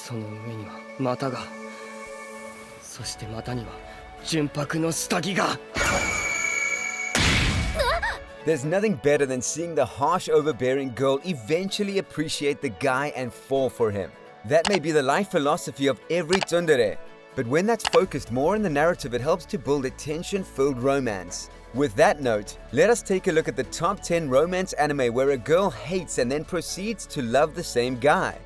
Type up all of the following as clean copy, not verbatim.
その上には股が、そして股には純白の下着が。 There's nothing better than seeing the harsh, overbearing girl eventually appreciate the guy and fall for him. That may be the life philosophy of every tsundere, but when that's focused more in the narrative, it helps to build a tension-filled romance. With that note, let us take a look at the top 10 romance anime where a girl hates and then proceeds to love the same guy.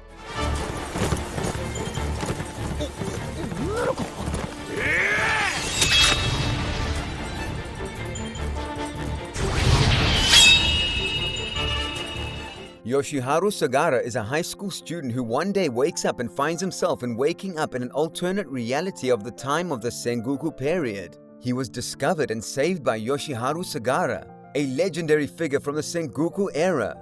Yoshiharu Sagara is a high school student who one day wakes up and finds himself waking up in an alternate reality of the time of the Sengoku period. He was discovered and saved by Yoshiharu Sagara, a legendary figure from the Sengoku era.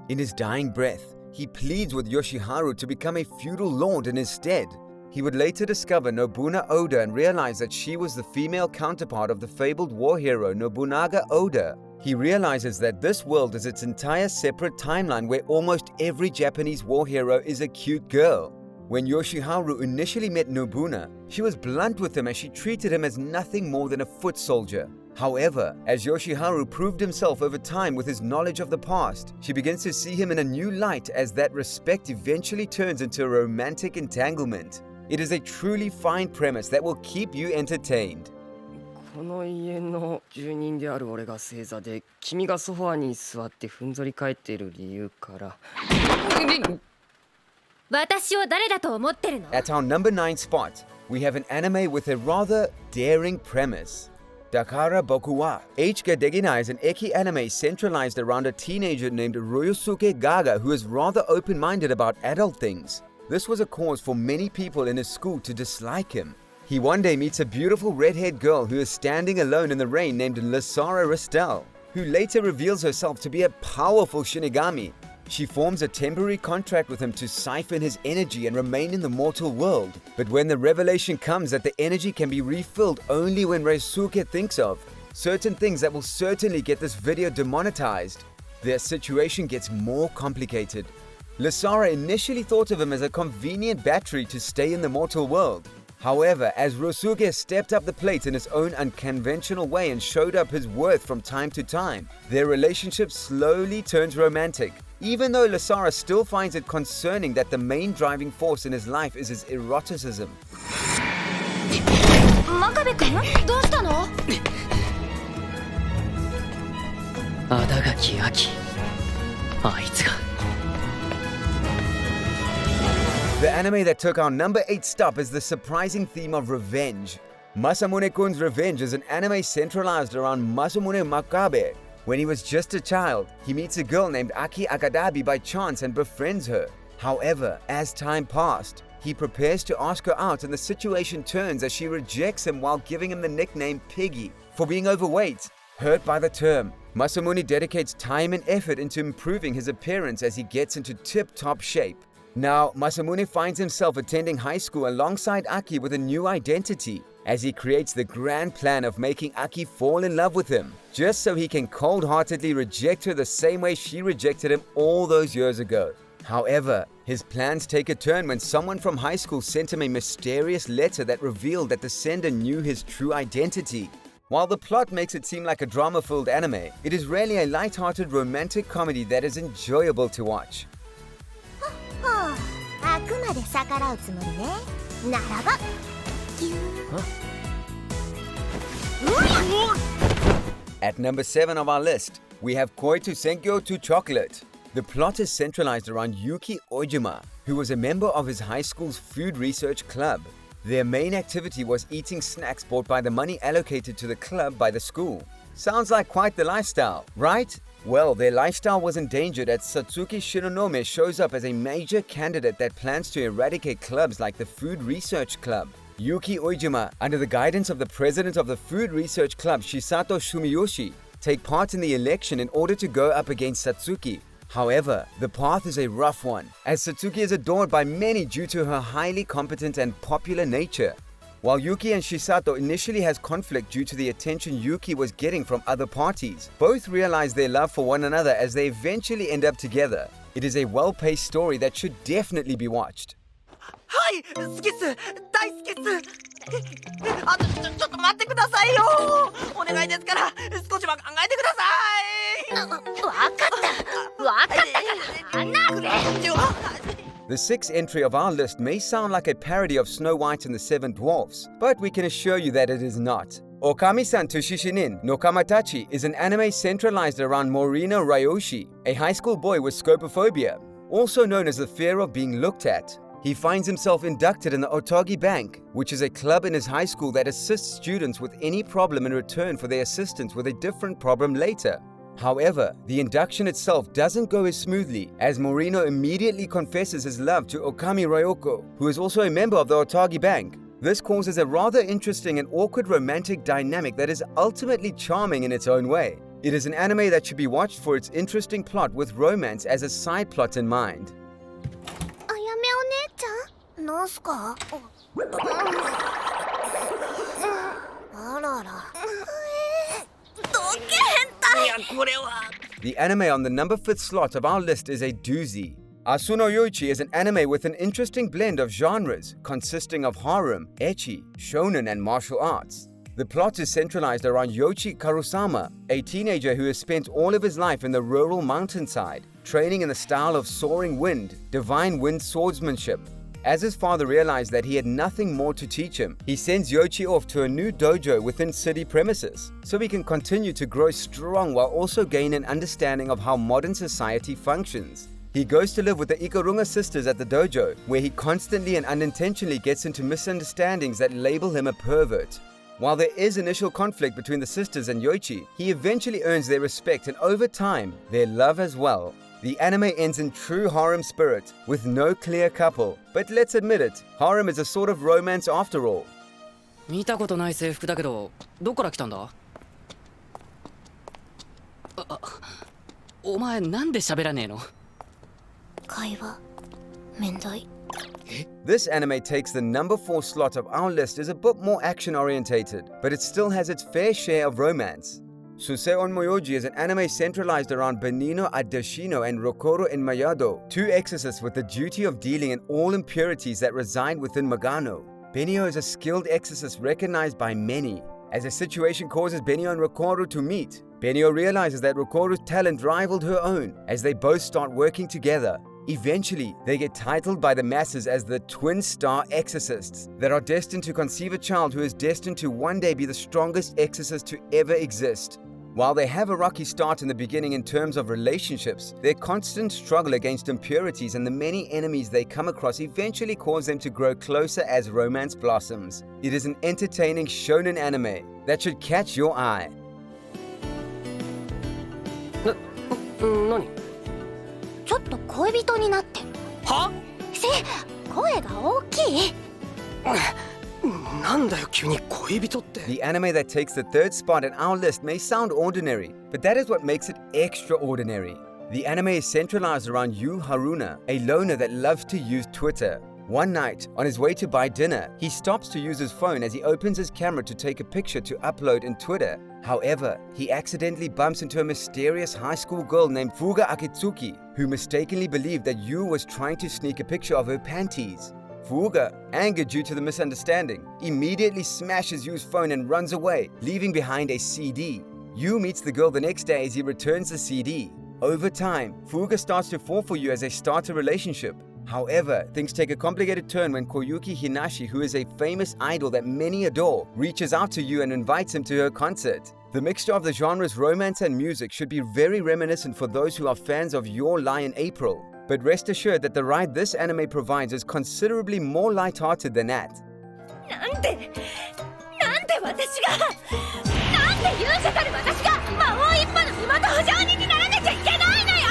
In his dying breath, he pleads with Yoshiharu to become a feudal lord in his stead. He would later discover Nobunaga Oda and realize that she was the female counterpart of the fabled war hero Nobunaga Oda. He realizes that this world is its entire separate timeline where almost every Japanese war hero is a cute girl. When Yoshiharu initially met Nobunaga, she was blunt with him as she treated him as nothing more than a foot soldier. However, as Yoshiharu proved himself over time with his knowledge of the past, she begins to see him in a new light as that respect eventually turns into a romantic entanglement. It is a truly fine premise that will keep you entertained. この家の住人である俺が正座で、君がソファーに座ってふんぞり返っている理由から。私を誰だと思ってるの? At our number 9 spot, we have an anime with a rather daring premise. Dakara Boku wa H-ga Deginai is an eki anime centralized around a teenager named Ryosuke Gaga who is rather open-minded about adult things. This was a cause for many people in his school to dislike him. He one day meets a beautiful red-haired girl who is standing alone in the rain named Lasara Ristel, who later reveals herself to be a powerful Shinigami. She forms a temporary contract with him to siphon his energy and remain in the mortal world. But when the revelation comes that the energy can be refilled only when Ryosuke thinks of certain things that will certainly get this video demonetized, their situation gets more complicated. Lasara initially thought of him as a convenient battery to stay in the mortal world. However, as Ryosuke stepped up the plate in his own unconventional way and showed up his worth from time to time, their relationship slowly turns romantic. Even though Lasara still finds it concerning that the main driving force in his life is his eroticism. Makabe-kun, どうしたの? あだがきあき、あいつが。The anime that took our number 8 stop is the surprising theme of revenge. Masamune-kun's Revenge is an anime centralized around Masamune Makabe. When he was just a child, he meets a girl named Aki Akadabi by chance and befriends her. However, as time passed, he prepares to ask her out and the situation turns as she rejects him while giving him the nickname Piggy for being overweight. Hurt by the term, Masamune dedicates time and effort into improving his appearance as he gets into tip-top shape. Now, Masamune finds himself attending high school alongside Aki with a new identity, as he creates the grand plan of making Aki fall in love with him, just so he can cold-heartedly reject her the same way she rejected him all those years ago. However, his plans take a turn when someone from high school sent him a mysterious letter that revealed that the sender knew his true identity. While the plot makes it seem like a drama-filled anime, it is really a light-hearted romantic comedy that is enjoyable to watch. あくまで逆らうつもりね。ならば。At number 7 of our list, we have Koi to Senkyo to Chocolate. The plot is centralized around Yuki Ojima, who was a member of his high school's food research club. Their main activity was eating snacks bought by the money allocated to the club by the school. Sounds like quite the lifestyle, right? Well, their lifestyle was endangered as Satsuki Shinonome shows up as a major candidate that plans to eradicate clubs like the Food Research Club. Yuki Ojima, under the guidance of the president of the Food Research Club, Shisato Sumiyoshi, take part in the election in order to go up against Satsuki. However, the path is a rough one, as Satsuki is adored by many due to her highly competent and popular nature. While Yuki and Shisato initially has conflict due to the attention Yuki was getting from other parties, both realize their love for one another as they eventually end up together. It is a well-paced story that should definitely be watched. い好きっす大好きっすちょっと待ってくださいよお願いですから少しは考えてくださいわかったから離れ。The sixth entry of our list may sound like a parody of Snow White and the Seven Dwarfs, but we can assure you that it is not. Okami-san to Shishinin no Kamatachi is an anime centralized around Morino Ryoshi, a high school boy with scopophobia, also known as the fear of being looked at. He finds himself inducted in the Otogi Bank, which is a club in his high school that assists students with any problem in return for their assistance with a different problem later. However, the induction itself doesn't go as smoothly, as Morino immediately confesses his love to Okami Ryoko, who is also a member of the Otogi Bank. This causes a rather interesting and awkward romantic dynamic that is ultimately charming in its own way. It is an anime that should be watched for its interesting plot with romance as a side plot in mind. あやめお姉ちゃんなんすか。あらら。どけ変態。いやこれは The anime on the number 5th slot of our list is a doozy. Asuno Yoichi is an anime with an interesting blend of genres, consisting of harem, ecchi, shonen and martial arts. The plot is centralized around Yoichi Karusama, a teenager who has spent all of his life in the rural mountainside, training in the style of soaring wind, divine wind swordsmanship. As his father realized that he had nothing more to teach him, he sends Yoichi off to a new dojo within city premises, so he can continue to grow strong while also gain an understanding of how modern society functions. He goes to live with the Ikarunga sisters at the dojo, where he constantly and unintentionally gets into misunderstandings that label him a pervert. While there is initial conflict between the sisters and Yoichi, he eventually earns their respect and over time, their love as well. The anime ends in true harem spirit, with no clear couple. But let's admit it, harem is a sort of romance after all. 見たことない制服だけどどっから来たんだ。お前なんで喋らねえの。会話めんどい。 This anime takes the number 4 slot of our list as a bit more action orientated, but it still has its fair share of romance. Suseon Moyoji is an anime centralized around Benino Adashino and Rokoro in Mayado, two exorcists with the duty of dealing in all impurities that reside within Magano. Benio is a skilled exorcist recognized by many. As a situation causes Benio and Rokoro to meet, Benio realizes that Rokoro's talent rivaled her own as they both start working together. Eventually, they get titled by the masses as the Twin Star Exorcists that are destined to conceive a child who is destined to one day be the strongest exorcist to ever exist. While they have a rocky start in the beginning in terms of relationships, their constant struggle against impurities and the many enemies they come across eventually cause them to grow closer as romance blossoms. It is an entertaining shonen anime that should catch your eye. 何？ちょっと恋人になっては？声が大きい。なんだよ急に恋人って。 The anime that takes the 3rd spot in our list may sound ordinary, but that is what makes it extraordinary. The anime is centralized around Yu Haruna, a loner that loves to use Twitter. One night, on his way to buy dinner, he stops to use his phone as he opens his camera to take a picture to upload in Twitter. However, he accidentally bumps into a mysterious high school girl named Fuga Akitsuki, who mistakenly believed that Yu was trying to sneak a picture of her panties. Fuga, angered due to the misunderstanding, immediately smashes Yu's phone and runs away, leaving behind a CD. Yu meets the girl the next day as he returns the CD. Over time, Fuga starts to fall for Yu as they start a relationship. However, things take a complicated turn when Koyuki Hinashi, who is a famous idol that many adore, reaches out to Yu and invites him to her concert. The mixture of the genres romance and music should be very reminiscent for those who are fans of Your Lie in April. But rest assured that the ride this anime provides is considerably more light-hearted than that. なんで私がなんで勇者たる私が魔王一派の身元保証人にならなきゃいけないのよ。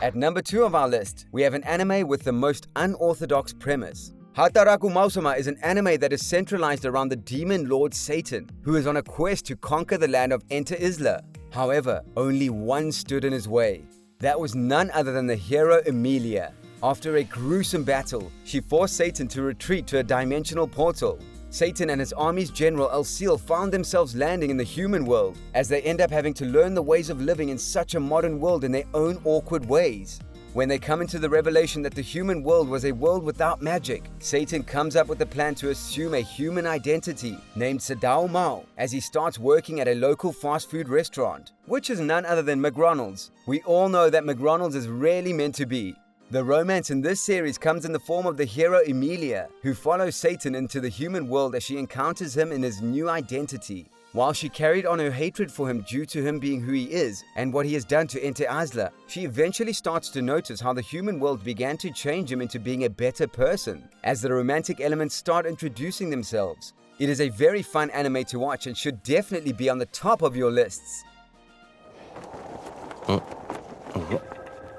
At number 2 of our list, we have an anime with the most unorthodox premise. Hataraku Mausama is an anime that is centralized around the demon lord Satan, who is on a quest to conquer the land of Enter Isla. However, only one stood in his way. That was none other than the hero Emilia. After a gruesome battle, she forced Satan to retreat to a dimensional portal. Satan and his army's general Elsil found themselves landing in the human world, as they end up having to learn the ways of living in such a modern world in their own awkward ways. When they come into the revelation that the human world was a world without magic, Satan comes up with a plan to assume a human identity named Sadao Mao as he starts working at a local fast food restaurant, which is none other than McDonald's. We all know that McDonald's is rarely meant to be. The romance in this series comes in the form of the hero Emilia, who follows Satan into the human world as she encounters him in his new identity. While she carried on her hatred for him due to him being who he is and what he has done to Ente Asla, she eventually starts to notice how the human world began to change him into being a better person, as the romantic elements start introducing themselves. It is a very fun anime to watch and should definitely be on the top of your lists.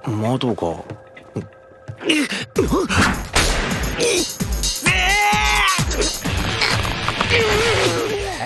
窓が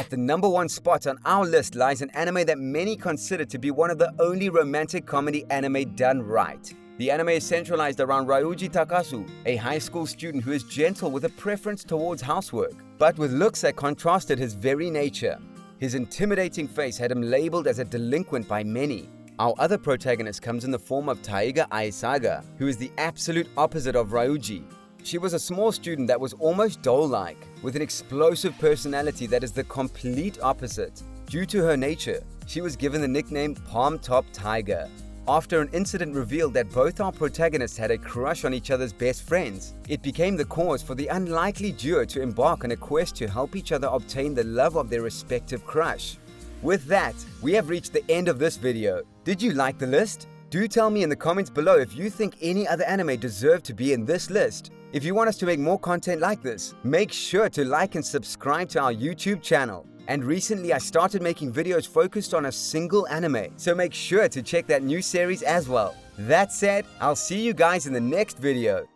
At the number 1 spot on our list lies an anime that many consider to be one of the only romantic comedy anime done right. The anime is centralized around Ryuji Takasu, a high school student who is gentle with a preference towards housework, but with looks that contrasted his very nature. His intimidating face had him labeled as a delinquent by many. Our other protagonist comes in the form of Taiga Aisaga, who is the absolute opposite of Ryuji. She was a small student that was almost doll-like, with an explosive personality that is the complete opposite. Due to her nature, she was given the nickname Palm Top Tiger. After an incident revealed that both our protagonists had a crush on each other's best friends, it became the cause for the unlikely duo to embark on a quest to help each other obtain the love of their respective crush. With that, we have reached the end of this video. Did you like the list? Do tell me in the comments below if you think any other anime deserve to be in this list. If you want us to make more content like this, make sure to like and subscribe to our YouTube channel. And recently I started making videos focused on a single anime, so make sure to check that new series as well. That said, I'll see you guys in the next video.